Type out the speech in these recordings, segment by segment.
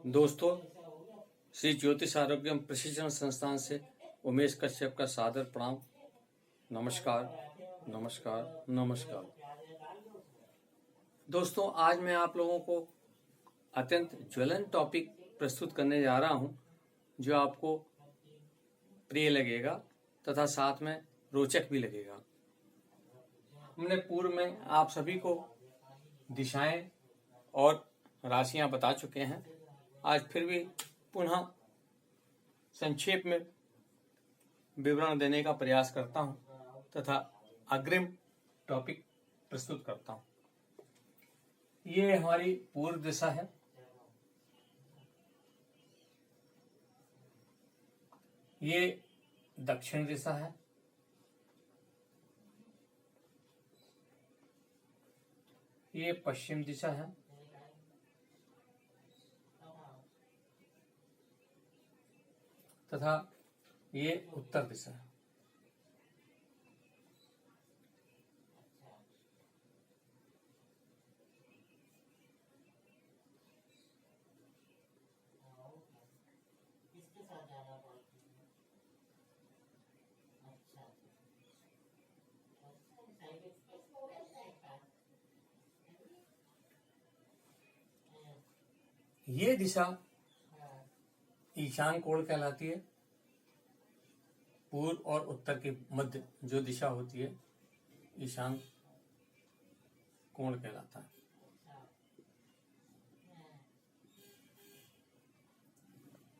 दोस्तों, श्री ज्योतिष आरोग्यम प्रशिक्षण संस्थान से उमेश कश्यप का सादर प्रणाम। नमस्कार नमस्कार नमस्कार। दोस्तों, आज मैं आप लोगों को अत्यंत ज्वलंत टॉपिक प्रस्तुत करने जा रहा हूं, जो आपको प्रिय लगेगा तथा साथ में रोचक भी लगेगा। हमने पूर्व में आप सभी को दिशाएं और राशियां बता चुके हैं। आज फिर भी पुनः संक्षेप में विवरण देने का प्रयास करता हूं तथा अग्रिम टॉपिक प्रस्तुत करता हूं। ये हमारी पूर्व दिशा है। ये दक्षिण दिशा है। ये पश्चिम दिशा है। तथा ये उत्तर दिशा है। ये दिशा ईशान कोण कहलाती है। पूर्व और उत्तर के मध्य जो दिशा होती है, ईशान कोण कहलाता है।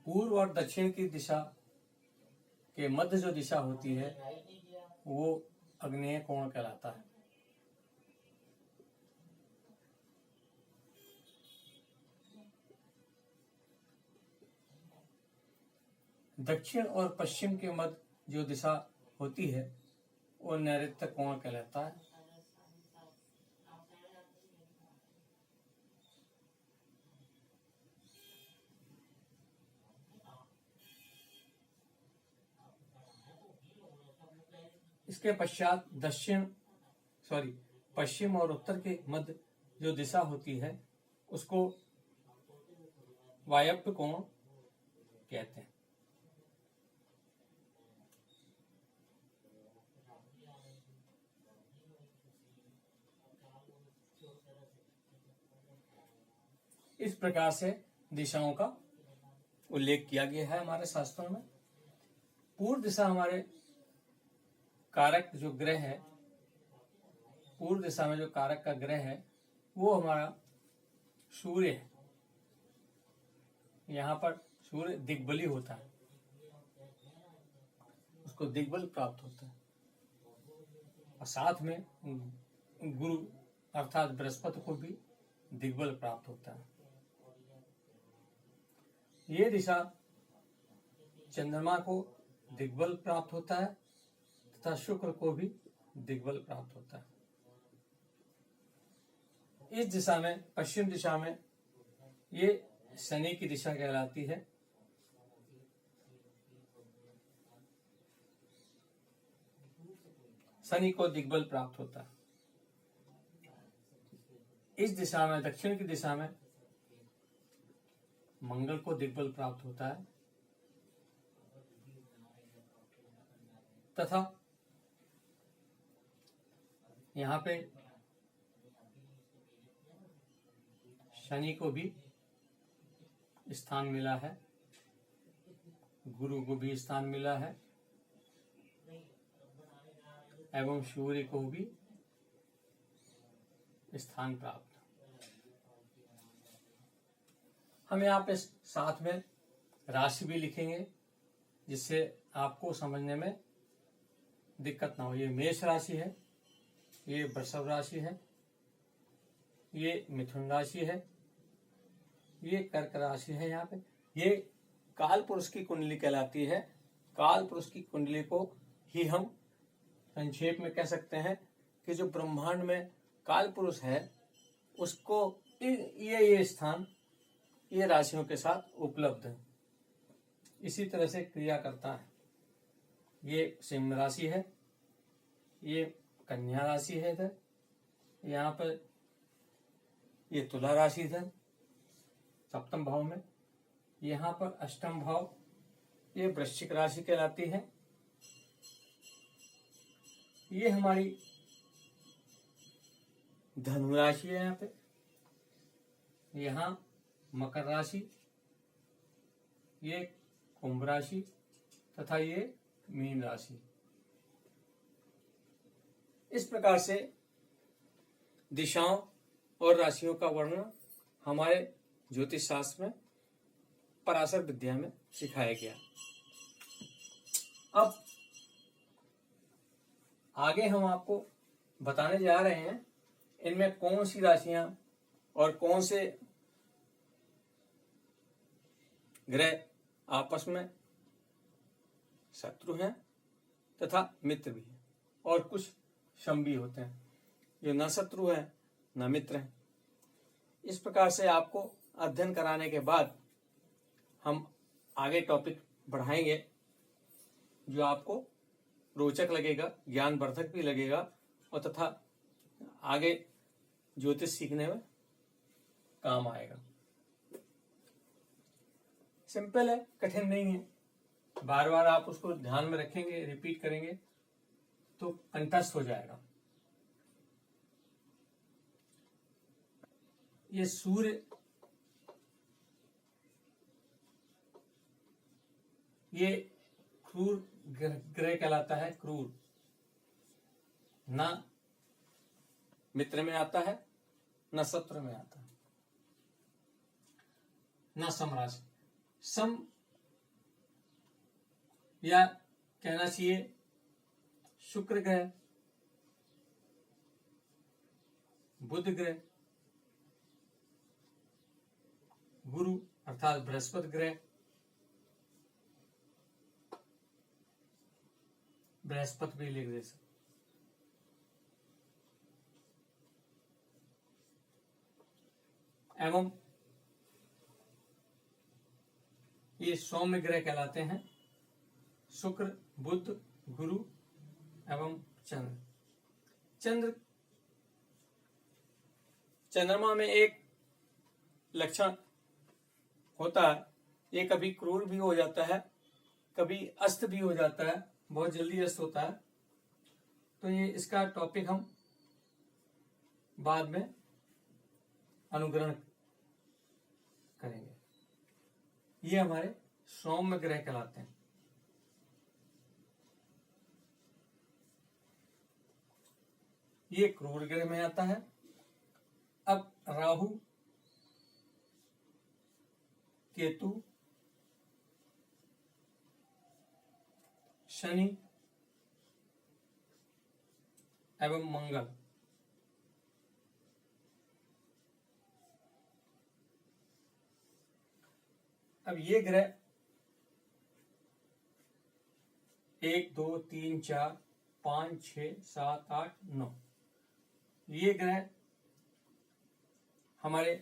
पूर्व और दक्षिण की दिशा के मध्य जो दिशा होती है, वो आग्नेय कोण कहलाता है। दक्षिण और पश्चिम के मध्य जो दिशा होती है, वो नैऋत्य कोण कहलाता है। इसके पश्चात पश्चिम और उत्तर के मध्य जो दिशा होती है, उसको वायव्य कोण कहते हैं। इस प्रकार से दिशाओं का उल्लेख किया गया है हमारे शास्त्रों में। पूर्व दिशा हमारे कारक जो ग्रह है, पूर्व दिशा में जो कारक का ग्रह है, वो हमारा सूर्य है। यहाँ पर सूर्य दिग्बली होता है, उसको दिग्बल प्राप्त होता है। और साथ में गुरु अर्थात बृहस्पति को भी दिग्बल प्राप्त होता है। ये दिशा चंद्रमा को दिग्बल प्राप्त होता है तथा शुक्र को भी दिग्बल प्राप्त होता है। इस दिशा में, पश्चिम दिशा में, ये शनि की दिशा कहलाती है। शनि को दिग्बल प्राप्त होता है। इस दिशा में, दक्षिण की दिशा में, मंगल को दिग्बल प्राप्त होता है तथा यहाँ पे शनि को भी स्थान मिला है, गुरु को भी स्थान मिला है एवं सूर्य को भी स्थान प्राप्त। हम यहाँ पे साथ में राशि भी लिखेंगे, जिससे आपको समझने में दिक्कत ना हो। ये मेष राशि है, ये वृषभ राशि है, ये मिथुन राशि है, ये कर्क राशि है। यहाँ पे ये काल पुरुष की कुंडली कहलाती है। काल पुरुष की कुंडली को ही हम संक्षेप में कह सकते हैं कि जो ब्रह्मांड में काल पुरुष है, उसको ये स्थान ये राशियों के साथ उपलब्ध है। इसी तरह से क्रिया करता है। ये सिंह राशि है, ये कन्या राशि है। इधर यहाँ पर ये तुला राशि इधर सप्तम भाव में, यहाँ पर अष्टम भाव ये वृश्चिक राशि कहलाती है। ये हमारी धनु राशि है। यहाँ पे यहाँ मकर राशि, ये कुंभ राशि तथा ये मीन राशि। इस प्रकार से दिशाओं और राशियों का वर्णन हमारे ज्योतिष शास्त्र में पराशर विद्या में सिखाया गया। अब आगे हम आपको बताने जा रहे हैं इनमें कौन सी राशियां और कौन से ग्रह आपस में शत्रु हैं तथा मित्र भी हैं, और कुछ सम भी होते हैं जो न शत्रु है न मित्र हैं। इस प्रकार से आपको अध्ययन कराने के बाद हम आगे टॉपिक बढ़ाएंगे जो आपको रोचक लगेगा, ज्ञानवर्धक भी लगेगा और तथा आगे ज्योतिष सीखने में काम आएगा। सिंपल है, कठिन नहीं है। बार बार आप उसको ध्यान में रखेंगे, रिपीट करेंगे तो कंठस्थ हो जाएगा। ये सूर्य ये क्रूर ग्रह कहलाता है। क्रूर ना मित्र में आता है न शत्रु में आता है, न सम राशि। सम या कहना चाहिए शुक्र ग्रह, बुध ग्रह, गुरु अर्थात बृहस्पति ग्रह, बृहस्पति भी लिख दे सकते, एवं ये सौम्य ग्रह कहलाते हैं। शुक्र, बुध, गुरु एवं चंद्र। चंद्रमा में एक लक्षण होता है, ये कभी क्रूर भी हो जाता है, कभी अस्त भी हो जाता है, बहुत जल्दी अस्त होता है। तो ये इसका टॉपिक हम बाद में अनुग्रहण करेंगे। ये हमारे सौम्य ग्रह कहलाते हैं। ये क्रूर ग्रह में आता है। अब राहु, केतु, शनि एवं मंगल अब ये ग्रह 1 2 3 4 5 6 7 8 9 ये ग्रह हमारे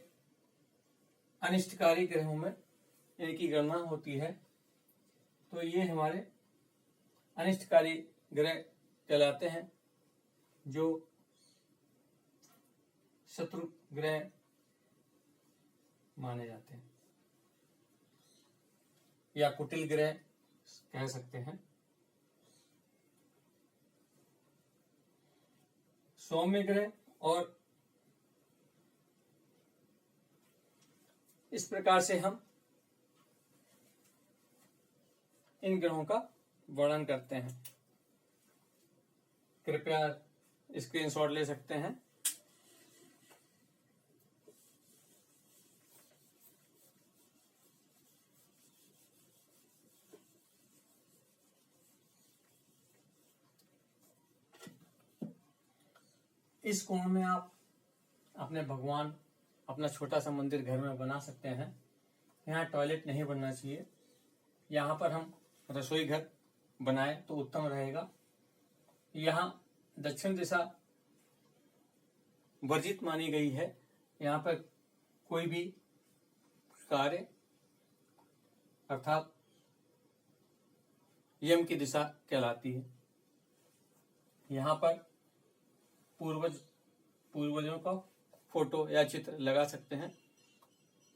अनिष्टकारी ग्रहों में इनकी गणना होती है। तो ये हमारे अनिष्टकारी ग्रह कहलाते हैं, जो शत्रु ग्रह माने जाते हैं या कुटिल ग्रह कह सकते हैं। सौम्य ग्रह और इस प्रकार से हम इन ग्रहों का वर्णन करते हैं। कृपया स्क्रीनशॉट ले सकते हैं। इस कोण में आप अपने भगवान, अपना छोटा सा मंदिर घर में बना सकते हैं। यहाँ टॉयलेट नहीं बनना चाहिए। यहाँ पर हम रसोई घर बनाए तो उत्तम रहेगा। यहाँ दक्षिण दिशा वर्जित मानी गई है। यहाँ पर कोई भी कार्य अर्थात यम की दिशा कहलाती है। यहाँ पर पूर्वजों का फोटो या चित्र लगा सकते हैं।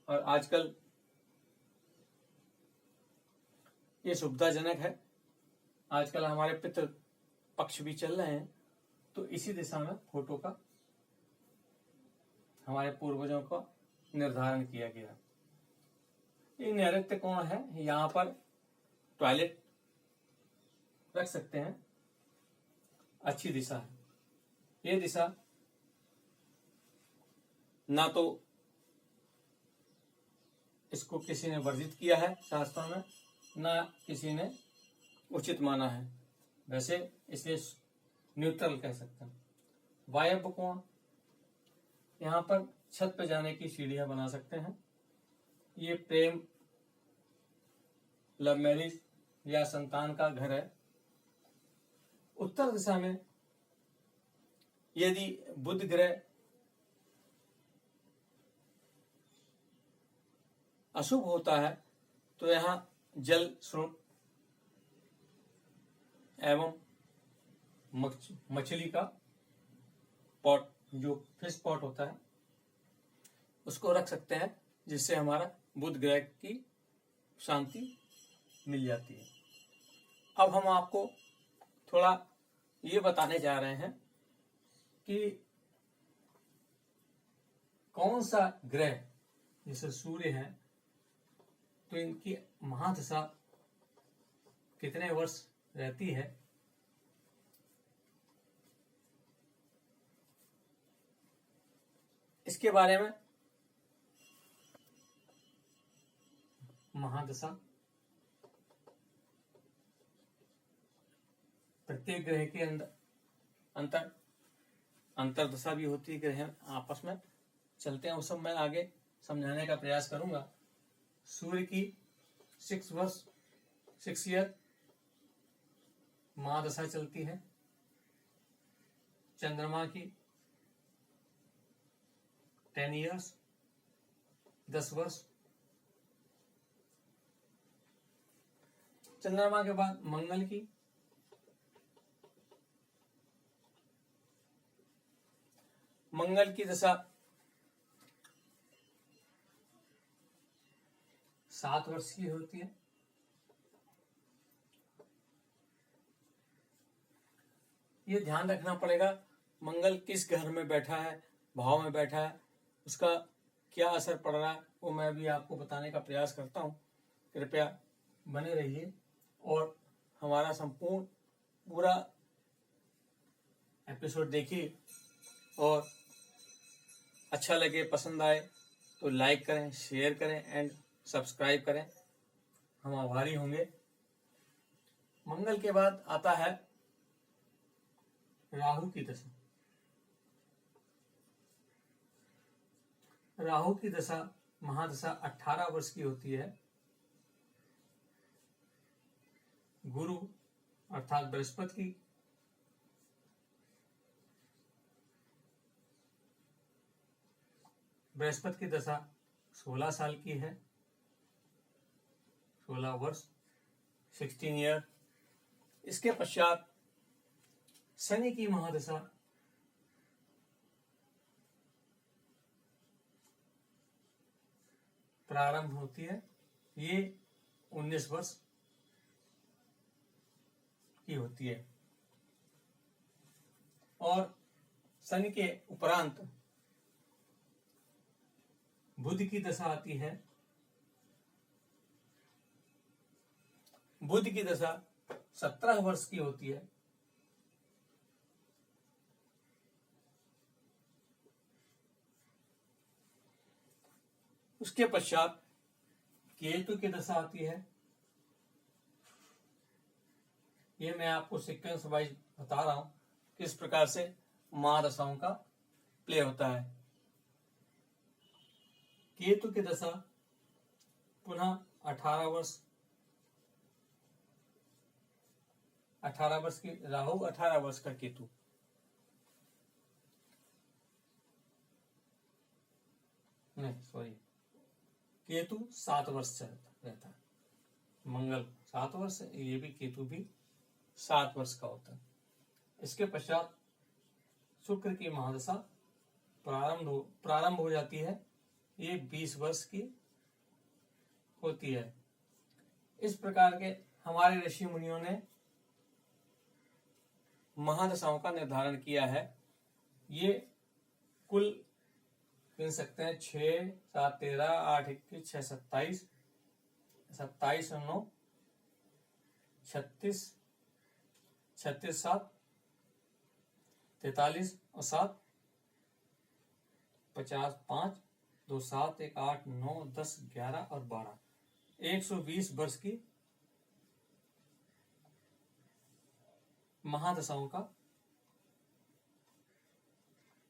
और आजकल ये सुविधाजनक है। आजकल हमारे पितृ पक्ष भी चल रहे हैं, तो इसी दिशा में फोटो का हमारे पूर्वजों का निर्धारण किया गया। ये नैऋत्य कोण है, यहाँ पर टॉयलेट रख सकते हैं, अच्छी दिशा है। ये दिशा ना तो इसको किसी ने वर्जित किया है शास्त्रों में, ना किसी ने उचित माना है, वैसे इसे न्यूट्रल कह सकते हैं। वायव्य कोण, यहाँ पर छत पे जाने की सीढ़ियां बना सकते हैं। ये प्रेम, लव मैरिज या संतान का घर है। उत्तर दिशा में यदि बुध ग्रह अशुभ होता है तो यहाँ जल स्रोत एवं मछली का पॉट, जो फिश पॉट होता है, उसको रख सकते हैं, जिससे हमारा बुध ग्रह की शांति मिल जाती है। अब हम आपको थोड़ा ये बताने जा रहे हैं कि कौन सा ग्रह, जैसे सूर्य है, तो इनकी महादशा कितने वर्ष रहती है। इसके बारे में महादशा प्रत्येक ग्रह के अंदर अंतरदशा भी होती है, ग्रह आपस में चलते हैं, उस सब मैं आगे समझाने का प्रयास करूंगा। सूर्य की 6 ईयर महादशा चलती है। चंद्रमा की 10 ईयर्स 10 वर्ष। चंद्रमा के बाद मंगल की दशा 7 वर्ष की होती है। ये ध्यान रखना पड़ेगा मंगल किस घर में बैठा है, भाव में बैठा है, उसका क्या असर पड़ रहा है, वो मैं भी आपको बताने का प्रयास करता हूँ। कृपया बने रहिए और हमारा संपूर्ण पूरा एपिसोड देखिए, और अच्छा लगे, पसंद आए तो लाइक करें, शेयर करें एंड सब्सक्राइब करें, हम आभारी होंगे। मंगल के बाद आता है राहु की दशा। राहु की दशा महादशा 18 वर्ष की होती है। गुरु अर्थात बृहस्पति की दशा 16 साल की है, 16 वर्ष 16 ईयर। इसके पश्चात शनि की महादशा प्रारंभ होती है, ये 19 वर्ष की होती है। और शनि के उपरांत बुध की दशा आती है। बुध की दशा 17 वर्ष की होती है। उसके पश्चात केतु की दशा आती है। ये मैं आपको सीक्वेंस वाइज बता रहा हूं किस प्रकार से महादशाओं का प्ले होता है। केतु की दशा पुनः 18 वर्ष की राहु, 18 वर्ष का केतु। नहीं सॉरी, केतु 7 वर्ष रहता है। मंगल 7 वर्ष, ये भी केतु भी 7 वर्ष का होता है। इसके पश्चात शुक्र की महादशा प्रारंभ हो जाती है, ये 20 वर्ष की होती है। इस प्रकार के हमारे ऋषि मुनियों ने महादशाओं का निर्धारण किया है। ये कुल गिन सकते हैं 6, 7, 13, 8, 21, 6, 27, 27 और 9, 36, 36, 7, 43 और 7, 50, 5, 2, 7, 1, 8, 9, 10, 11 और 12, 120 वर्ष की महादशाओं का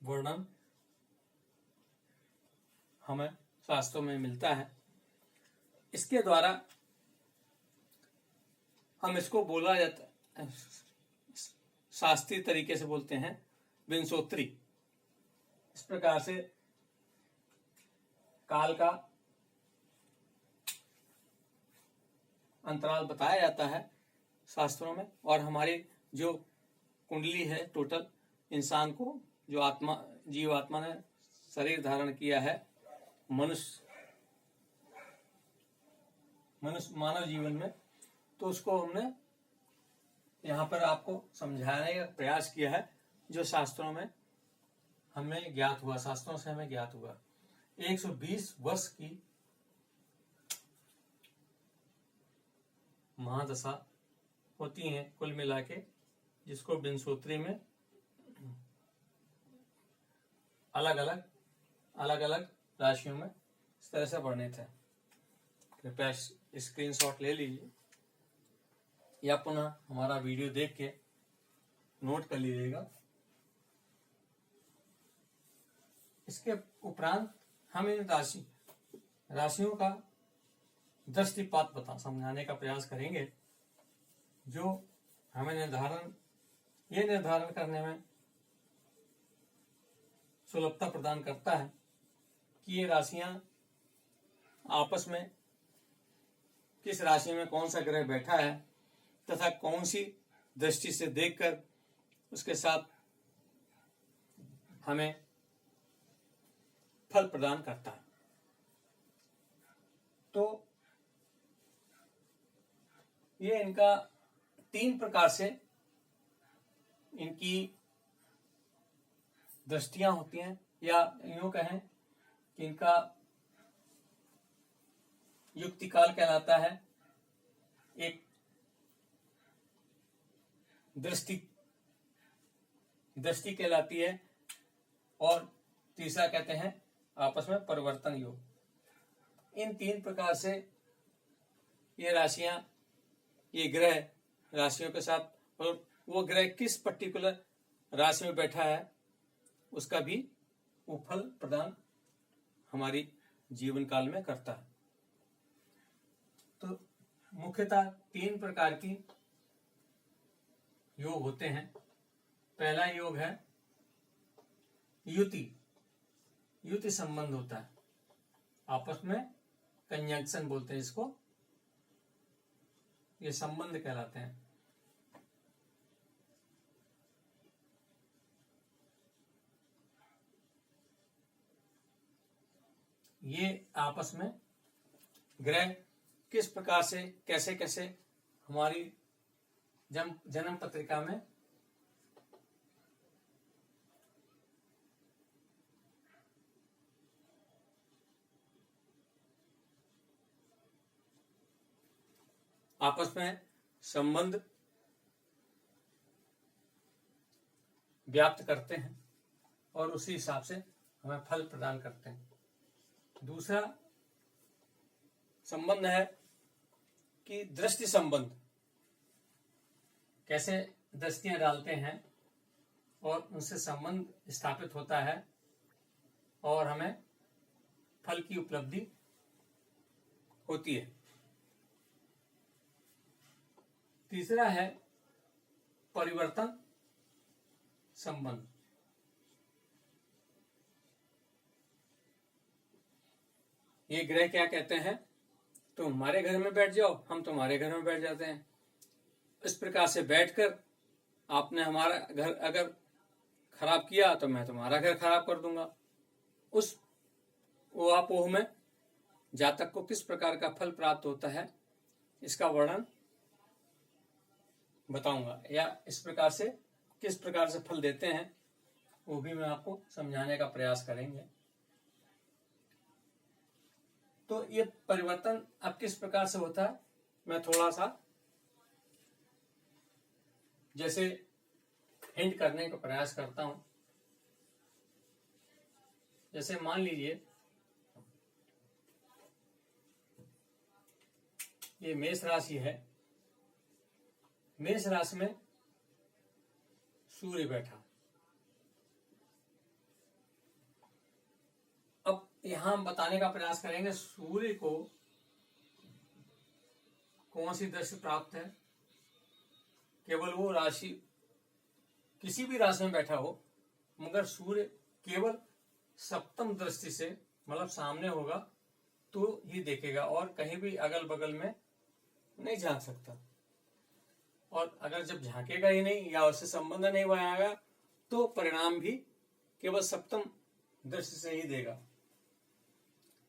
वर्णन हमें शास्त्रों में मिलता है। इसके द्वारा हम इसको बोला जाता, शास्त्रीय तरीके से बोलते हैं विंशोत्तरी। इस प्रकार से काल का अंतराल बताया जाता है शास्त्रों में। और हमारी जो कुंडली है, टोटल इंसान को जो जीवात्मा ने शरीर धारण किया है मनुष्य मानव जीवन में, तो उसको हमने यहाँ पर आपको समझाने का प्रयास किया है, जो शास्त्रों में हमें ज्ञात हुआ, शास्त्रों से हमें ज्ञात हुआ। 120 वर्ष की महादशा होती हैं कुल मिला के, जिसको विंशोत्तरी में अलग अलग राशियों में इस तरह से वर्णित है। कृपया स्क्रीनशॉट ले लीजिए या पुनः हमारा वीडियो देख के नोट कर लीजिएगा। इसके उपरांत हम इन राशियों का दृष्टिपात समझाने का प्रयास करेंगे, जो हमें निर्धारण करने में सुलभता प्रदान करता है कि ये राशियां आपस में किस राशि में कौन सा ग्रह बैठा है तथा कौन सी दृष्टि से देखकर उसके साथ हमें फल प्रदान करता है। तो ये इनका 3 प्रकार से इनकी दृष्टियां होती हैं, या यूं कहें कि इनका युक्तिकाल कहलाता है। एक दृष्टि कहलाती है, और तीसरा कहते हैं आपस में परिवर्तन योग। इन 3 प्रकार से ये राशियां, ये ग्रह राशियों के साथ, और वो ग्रह किस पर्टिकुलर राशि में बैठा है उसका भी वो फल प्रदान हमारी जीवन काल में करता है। तो मुख्यतः 3 प्रकार की योग होते हैं। पहला योग है युति संबंध होता है, आपस में कंजंक्शन बोलते हैं इसको, ये संबंध कहलाते हैं। ये आपस में ग्रह किस प्रकार से कैसे कैसे हमारी जन्म पत्रिका में आपस में संबंध व्याप्त करते हैं और उसी हिसाब से हमें फल प्रदान करते हैं। दूसरा संबंध है कि दृष्टि संबंध, कैसे दृष्टियां डालते हैं और उनसे संबंध स्थापित होता है और हमें फल की उपलब्धि होती है। तीसरा है परिवर्तन संबंध। ये ग्रह क्या कहते हैं, तुम हमारे घर में बैठ जाओ, हम तुम्हारे घर में बैठ जाते हैं। इस प्रकार से बैठकर आपने हमारा घर अगर खराब किया तो मैं तुम्हारा घर खराब कर दूंगा। उस ऊहापोह में जातक को किस प्रकार का फल प्राप्त होता है, इसका वर्णन बताऊंगा, या इस प्रकार से किस प्रकार से फल देते हैं वो भी मैं आपको समझाने का प्रयास करेंगे। तो ये परिवर्तन अब किस प्रकार से होता है, मैं थोड़ा सा जैसे हिंट करने का प्रयास करता हूं। जैसे मान लीजिए ये मेष राशि है, मेष राशि में सूर्य बैठा। अब यहां हम बताने का प्रयास करेंगे सूर्य को कौन सी दृष्टि प्राप्त है। केवल वो राशि किसी भी राशि में बैठा हो, मगर सूर्य केवल सप्तम दृष्टि से, मतलब सामने होगा तो ही देखेगा, और कहीं भी अगल बगल में नहीं झांक सकता। और अगर जब झांकेगा ही नहीं या उससे संबंध नहीं बनाएगा तो परिणाम भी केवल सप्तम दृष्टि से ही देगा।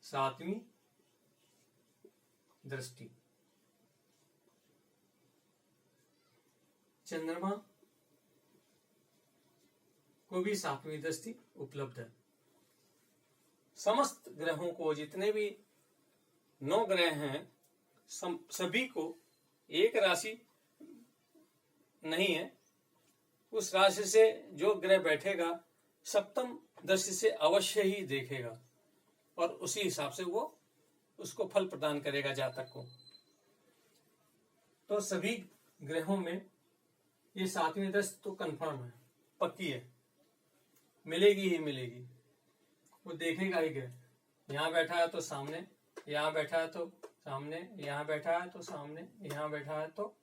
सातवीं दृष्टि, चंद्रमा को भी सातवीं दृष्टि उपलब्ध है। समस्त ग्रहों को, जितने भी 9 ग्रह हैं, सभी को एक राशि नहीं है, उस राशि से जो ग्रह बैठेगा सप्तम दृष्टि से अवश्य ही देखेगा, और उसी हिसाब से वो उसको फल प्रदान करेगा जातक को। तो सभी ग्रहों में ये सातवीं दृष्टि तो कंफर्म है, पक्की है, मिलेगी ही मिलेगी, वो देखेगा ही ग्रह। यहाँ बैठा है तो सामने, यहाँ बैठा है तो सामने, यहाँ बैठा है तो सामने, यहाँ बैठा है तो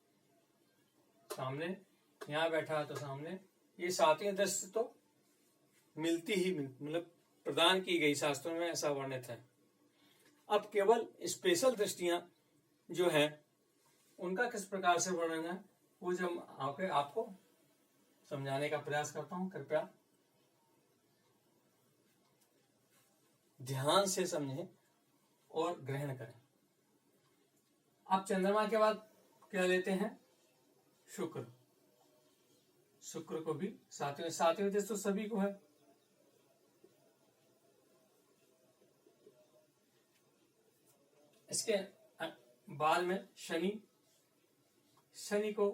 सामने, यहाँ बैठा है तो सामने। ये सातवीं दृष्टि तो मिलती ही मतलब प्रदान की गई, शास्त्रों में ऐसा वर्णित है। अब केवल स्पेशल दृष्टियां जो है उनका किस प्रकार से वर्णन है वो जब आपको समझाने का प्रयास करता हूं। कृपया ध्यान से समझें और ग्रहण करें। अब चंद्रमा के बाद क्या लेते हैं, शुक्र। शुक्र को भी सातवें दृष्टि तो सभी को है। इसके बाद में शनि, शनि को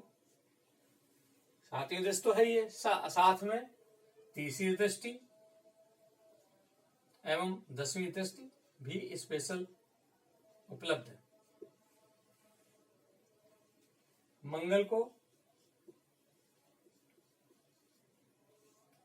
सातवीं दृष्टि तो है ही है, साथ में तीसरी दृष्टि एवं 10वीं दृष्टि भी स्पेशल उपलब्ध है। मंगल को